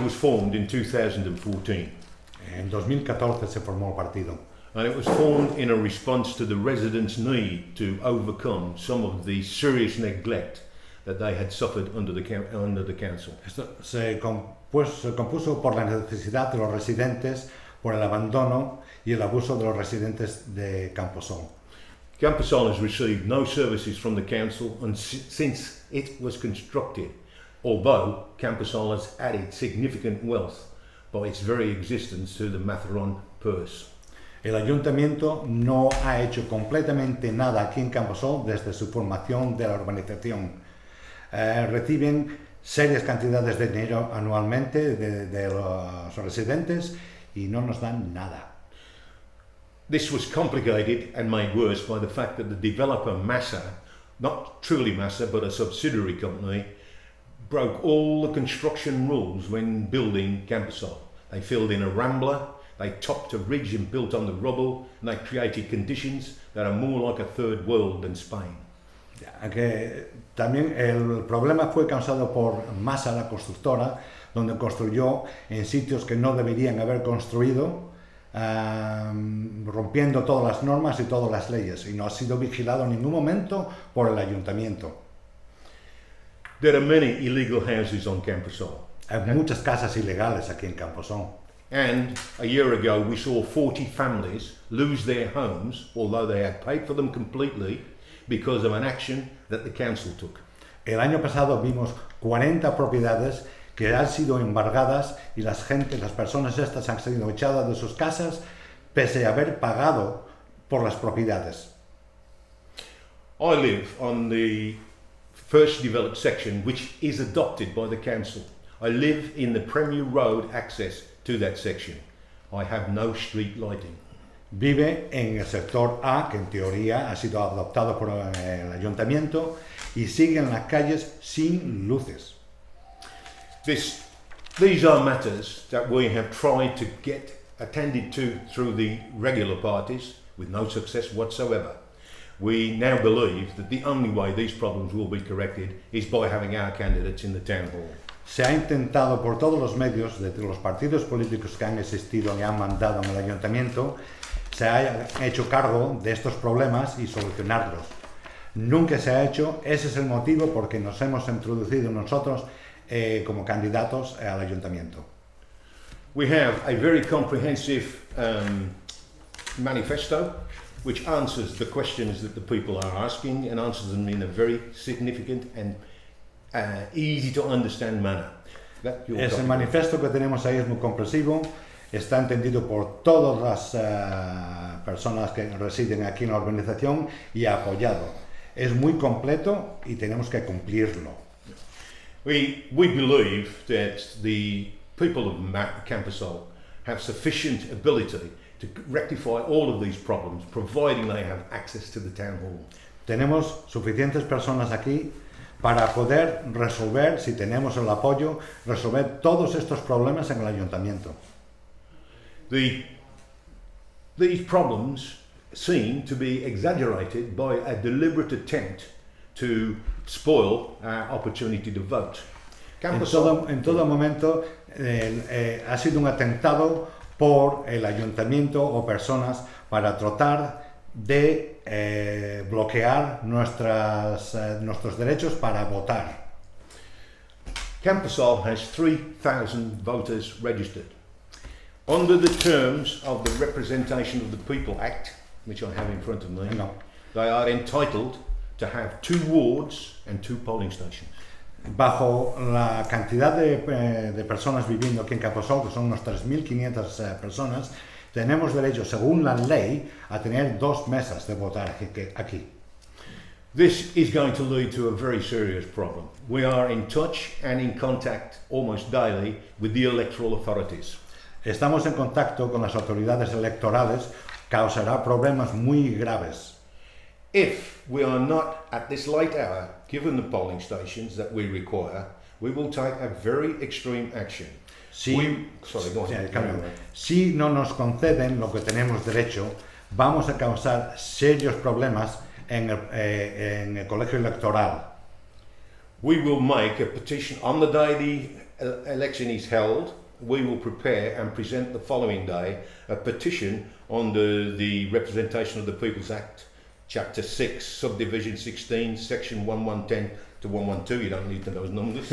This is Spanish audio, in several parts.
was formed in 2014. En 2014 se formó el partido. And it was formed in a response to the residents' need to overcome some of the serious neglect that they had suffered under the council. Esto se compuso por la necesidad de los residentes, por el abandono y el abuso de los residentes de Camposol. Camposol has received no services from the council since it was constructed, although Camposol has added significant wealth by its very existence to the Matheron purse. El ayuntamiento no ha hecho completamente nada aquí en Camposol desde su formación de la urbanización. Reciben serias cantidades de dinero anualmente de los residentes y no nos dan nada. This was complicated and made worse by the fact that the developer Massa, not truly Massa but a subsidiary company, broke all the construction rules when building Camposol. They filled in a rambler, they topped a ridge and built on the rubble, and they created conditions that are more like a third world than Spain. Que también el problema fue causado por Massa, la constructora, donde construyó en sitios que no deberían haber construido, rompiendo todas las normas y todas las leyes, y no ha sido vigilado en ningún momento por el ayuntamiento. There are many illegal houses on Camposol. Hay muchas casas ilegales aquí en Camposol. And a year ago we saw 40 families lose their homes, although they had paid for them completely, because of an action that the council took. El año pasado vimos 40 propiedades que han sido embargadas y las personas estas han sido echadas de sus casas pese a haber pagado por las propiedades. I live on the first developed section, which is adopted by the council. I live in the Premier Road access to that section. I have no street lighting. Vive en el sector A, que en teoría ha sido adoptado por el ayuntamiento, y sigue en las calles sin luces. These are matters that we have tried to get attended to through the regular parties with no success whatsoever. We now believe that the only way these problems will be corrected is by having our candidates in the town hall. Se ha intentado por todos los medios, de los partidos políticos que han existido y han mandado en el ayuntamiento, se ha hecho cargo de estos problemas y solucionarlos. Nunca se ha hecho, ese es el motivo por que nos hemos introducido nosotros como candidatos al ayuntamiento. We have a very comprehensive manifesto which answers the questions that the people are asking and answers them in a very significant and easy to understand manner. Ese manifiesto que tenemos ahí es muy comprensivo, está entendido por todas las personas que residen aquí en la organización y apoyado. Es muy completo y tenemos que cumplirlo. We believe that the people of Camposol have sufficient ability to rectify all of these problems, providing they have access to the town hall. Tenemos suficientes personas aquí para poder resolver, si tenemos el apoyo, resolver todos estos problemas en el ayuntamiento. These problems seem to be exaggerated by a deliberate attempt to spoil our opportunity to vote. En todo momento ha sido un atentado por el ayuntamiento o personas para tratar de bloquear nuestros derechos para votar. Camposol has 3,000 voters registered. Under the terms of the Representation of the People Act, which I have in front of me, they are entitled to have 2 wards and 2 polling stations. Bajo la cantidad de personas viviendo aquí en Camposol, que son unos 3.500 personas, tenemos derecho, según la ley, a tener 2 mesas de votar aquí. This is going to lead to a very serious problem. We are in touch and in contact almost daily with the electoral authorities. Estamos en contacto con las autoridades electorales, causará problemas muy graves. If we are not at this late hour given the polling stations that we require, we will take a very extreme action. Si no nos conceden lo que tenemos derecho, vamos a causar serios problemas en el colegio electoral. We will make a petition on the day the election is held, we will prepare and present the following day a petition under the Representation of the People's Act, Chapter 6, Subdivision 16, Section 1110 to 112. You don't need to know those numbers.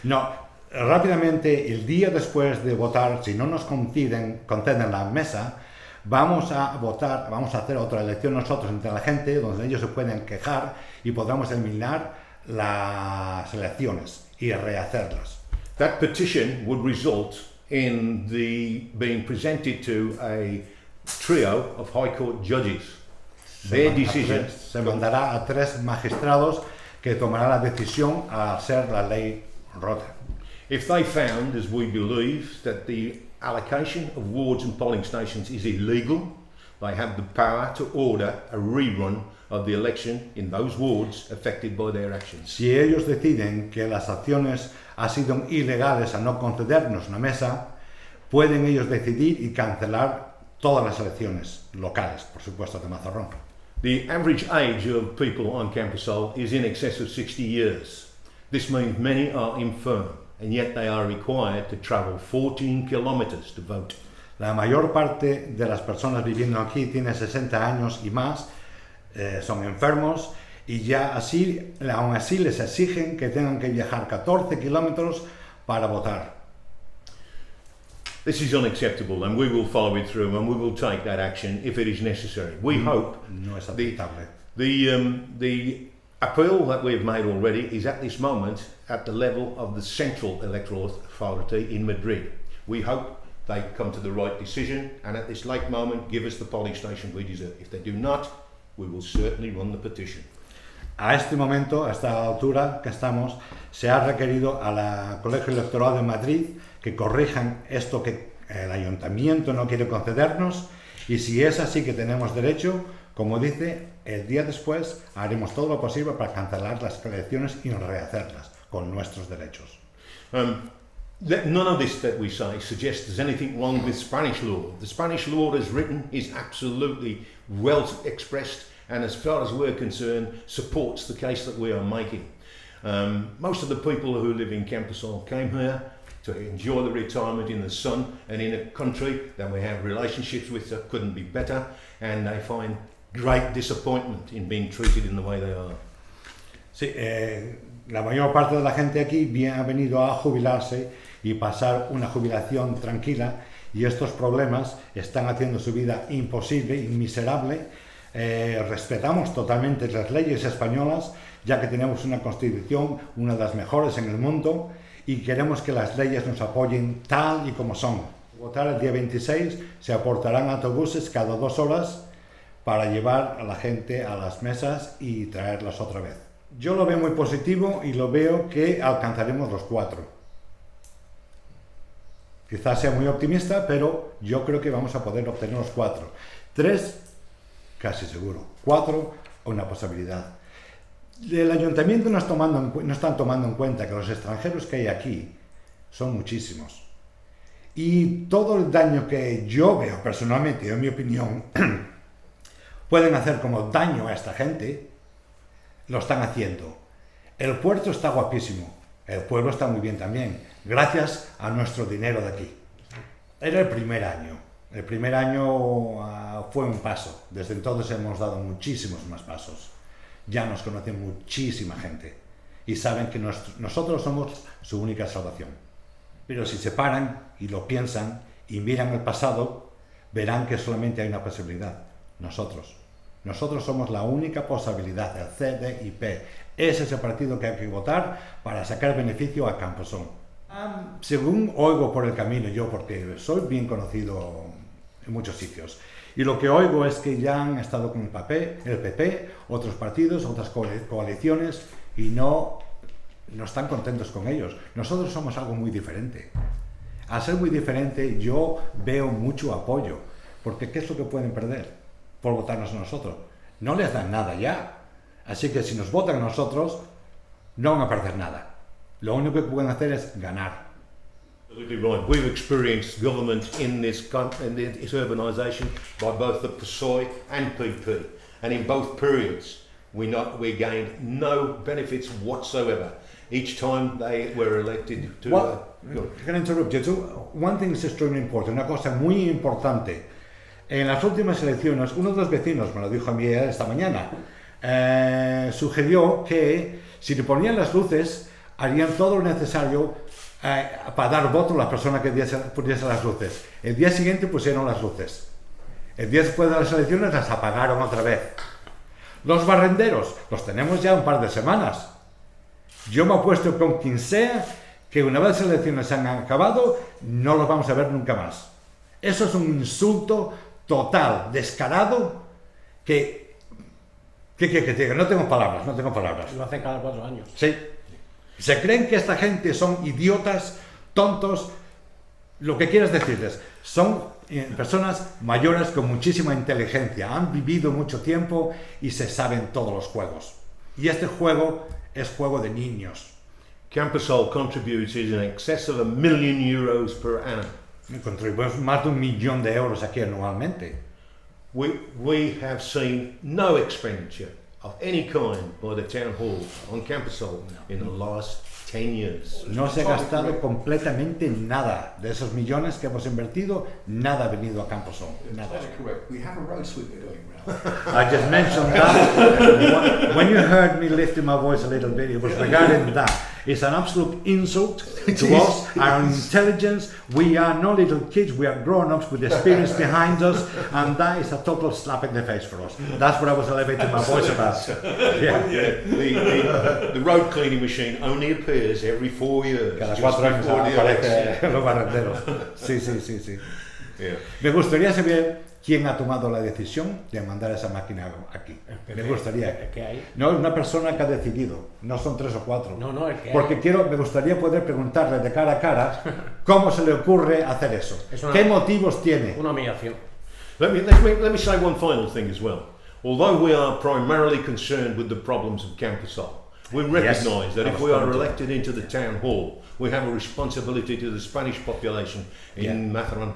No, rápidamente, el día después de votar, si no nos conceden la mesa, vamos a votar, vamos a hacer otra elección nosotros entre la gente, donde ellos se pueden quejar y podamos eliminar las elecciones y rehacerlas. That petition would result in the being presented to a trio of High Court judges. Their decision Se mandará a 3 magistrados que tomarán la decisión al ser la ley rota. If they found, as we believe, that the allocation of wards and polling stations is illegal, they have the power to order a rerun of the election in those wards affected by their actions. Si ellos deciden que las acciones han sido ilegales a no concedernos una mesa, pueden ellos decidir y cancelar todas las elecciones locales, por supuesto, de Mazarrón. The average age of people on Camposol is in excess of 60 years. This means many are infirm, and yet they are required to travel 14 kilometers to vote. La mayor parte de las personas viviendo aquí tiene 60 años y más, son enfermos y ya así, aún así les exigen que tengan que viajar 14 kilómetros para votar. This is unacceptable, and we will follow it through, and we will take that action if it is necessary. We hope No es aceptable. the appeal that we have made already is at this moment at the level of the Central Electoral Authority in Madrid. We hope they come to the right decision, and at this late moment give us the polling station we deserve. If they do not, we will certainly run the petition. A este momento, a esta altura que estamos, se ha requerido al Colegio Electoral de Madrid que corrijan esto que el ayuntamiento no quiere concedernos, y si es así que tenemos derecho, como dice, el día después haremos todo lo posible para cancelar las elecciones y rehacerlas con nuestros derechos. None of this that we say suggests there's anything wrong with Spanish law. The Spanish law as written is absolutely well expressed, and as far as we're concerned, supports the case that we are making. Most of the people who live in Camposol came here to enjoy the retirement in the sun and in a country that we have relationships with that couldn't be better, and they find great disappointment in being treated in the way they are. Sí, la mayor parte de la gente aquí ha venido a jubilarse y pasar una jubilación tranquila, y estos problemas están haciendo su vida imposible y miserable. Respetamos totalmente las leyes españolas, ya que tenemos una constitución, una de las mejores en el mundo, y queremos que las leyes nos apoyen tal y como son. Votar el día 26, se aportarán autobuses cada 2 horas para llevar a la gente a las mesas y traerlas otra vez. Yo lo veo muy positivo y lo veo que alcanzaremos los 4. Quizás sea muy optimista, pero yo creo que vamos a poder obtener los 4. 3, casi seguro. 4, una posibilidad. El ayuntamiento no están tomando en cuenta que los extranjeros que hay aquí son muchísimos. Y todo el daño que yo veo personalmente, en mi opinión, pueden hacer como daño a esta gente, lo están haciendo. El puerto está guapísimo, el pueblo está muy bien también, gracias a nuestro dinero de aquí. Era el primer año. El primer año fue un paso. Desde entonces hemos dado muchísimos más pasos. Ya nos conoce muchísima gente y saben que nosotros somos su única salvación. Pero si se paran y lo piensan y miran el pasado, verán que solamente hay una posibilidad: nosotros. Nosotros somos la única posibilidad, el CDiP. Ese es el partido que hay que votar para sacar beneficio a Camposol. Según oigo por el camino yo, porque soy bien conocido en muchos sitios, y lo que oigo es que ya han estado con el PP, otros partidos, otras coaliciones, y no están contentos con ellos. Nosotros somos algo muy diferente. Al ser muy diferente, yo veo mucho apoyo, porque ¿qué es lo que pueden perder por votarnos a nosotros? No les dan nada ya. Así que si nos votan a nosotros, no van a perder nada. Lo único que pueden hacer es ganar. Absolutely right. We've experienced government in this urbanisation by both the PSOE and PP, and in both periods we gained no benefits whatsoever. each time they were elected to... Well, can I interrupt you? So, one thing is extremely important, una cosa muy importante. En las últimas elecciones, uno de los vecinos, me lo dijo a mí esta mañana, sugirió que si le ponían las luces, harían todo lo necesario para dar voto a las personas que pusiesen las luces. El día siguiente pusieron las luces. El día después de las elecciones las apagaron otra vez. Los barrenderos, los tenemos ya un par de semanas. Yo me apuesto con quien sea que una vez las elecciones se han acabado, no los vamos a ver nunca más. Eso es un insulto total, descarado, que no tengo palabras, no tengo palabras. Lo hacen cada 4 años. Sí. Se creen que esta gente son idiotas, tontos, lo que quieras decirles. Son personas mayores con muchísima inteligencia, han vivido mucho tiempo y se saben todos los juegos. Y este juego es juego de niños. Camposol contributes in excess of €1 million per annum. Contribuimos más de €1 millón aquí anualmente. We have seen no expenditure of any kind by the town hall on Camposol in the last 10 years. No se ha gastado completamente nada de esos millones que hemos invertido, nada ha venido a Camposol. Nada. That's correct. We have a road sweep we're doing now. I just mentioned that. When you heard me lifting my voice a little bit, it was regarding that. It's an absolute insult to us, our intelligence. We are no little kids, we are grown-ups with experience behind us, and that is a total slap in the face for us. That's what I was elevating my voice about. Yeah. The road cleaning machine only appears every 4 years. Cada just 4 años before the aparece election. los barrenderos. Sí. Yeah. Me gustaría saber quién ha tomado la decisión de mandar esa máquina aquí. Me gustaría. ¿Qué hay? No, es una persona que ha decidido, no son 3 o 4. No, es que Porque me gustaría poder preguntarle de cara a cara cómo se le ocurre hacer eso. ¿Qué motivos tiene? Una humillación. Let me say one final thing as well. Although we are primarily concerned with the problems of Camposol, we recognise that if we are elected into the town hall, we have a responsibility to the Spanish population in Matharan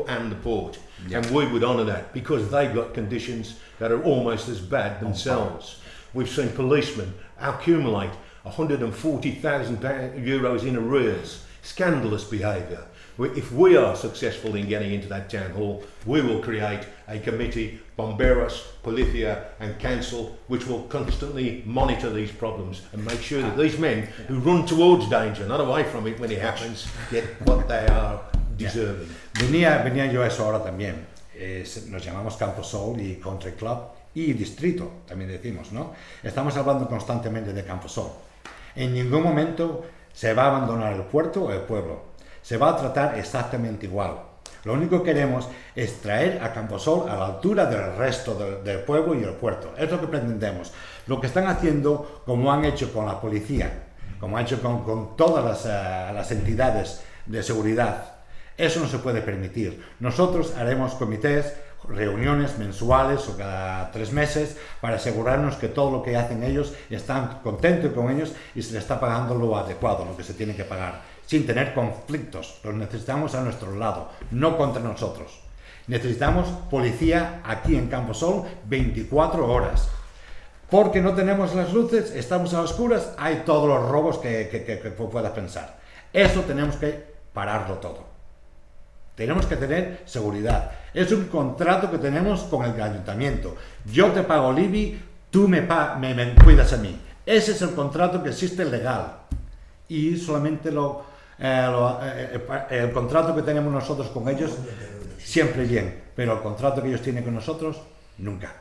and the port. And we would honour that because they've got conditions that are almost as bad themselves. We've seen policemen accumulate €140,000 in arrears. Scandalous behaviour. If we are successful in getting into that town hall, we will create a committee, Bomberos, Policia and Council, which will constantly monitor these problems and make sure that these men who run towards danger, not away from it when it happens, get what they are deserving. Venía yo a eso ahora también. Nos llamamos Camposol y Country Club y Distrito, también decimos, ¿no? Estamos hablando constantemente de Camposol. En ningún momento se va a abandonar el puerto o el pueblo. Se va a tratar exactamente igual. Lo único que queremos es traer a Camposol a la altura del resto del pueblo y el puerto. Es lo que pretendemos. Lo que están haciendo, como han hecho con la policía, como han hecho con todas las entidades de seguridad, eso no se puede permitir. Nosotros haremos comités, reuniones mensuales o cada 3 meses para asegurarnos que todo lo que hacen ellos están contentos con ellos y se les está pagando lo adecuado, lo que se tiene que pagar, sin tener conflictos. Los necesitamos a nuestro lado, no contra nosotros. Necesitamos policía aquí en Camposol 24 horas. Porque no tenemos las luces, estamos a oscuras, hay todos los robos que puedas pensar. Eso tenemos que pararlo todo. Tenemos que tener seguridad. Es un contrato que tenemos con el ayuntamiento. Yo te pago el IBI, tú me cuidas a mí. Ese es el contrato que existe legal. Y solamente el contrato que tenemos nosotros con ellos, siempre bien. Pero el contrato que ellos tienen con nosotros, nunca.